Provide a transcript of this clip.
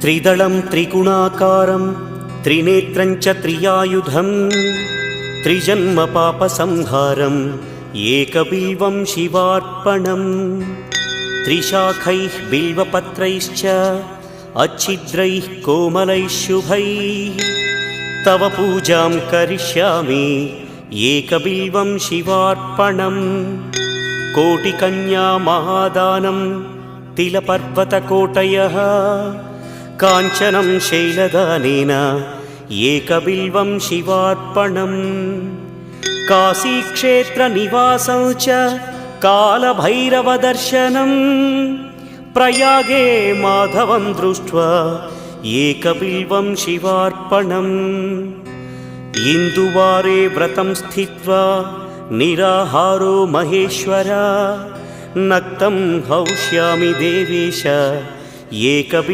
त्रिदलं त्रिगुणाकारं त्रिनेत्रं च त्रियायुधं त्रिजन्मपापसंहारम् एकबिल्वं शिवार्पणम् त्रिशाखैः बिल्वपत्रैश्च अच्छिद्रैः कोमलैः शुभैः तव पूजां करिष्यामि एकबिल्वं शिवार्पणम् कोटिकन्या महादानं तिलपर्वतकोटयः काञ्चनं शैलदानेन एकबिल्वं शिवार्पणम् काशीक्षेत्रनिवासं च कालभैरवदर्शनं प्रयागे माधवं दृष्ट्वा एकबिल्वं शिवार्पणम् इन्दुवारे व्रतं स्थित्वा निराहारो महेश्वर नक्तं हौष्यामि देवेश एकबिल्वं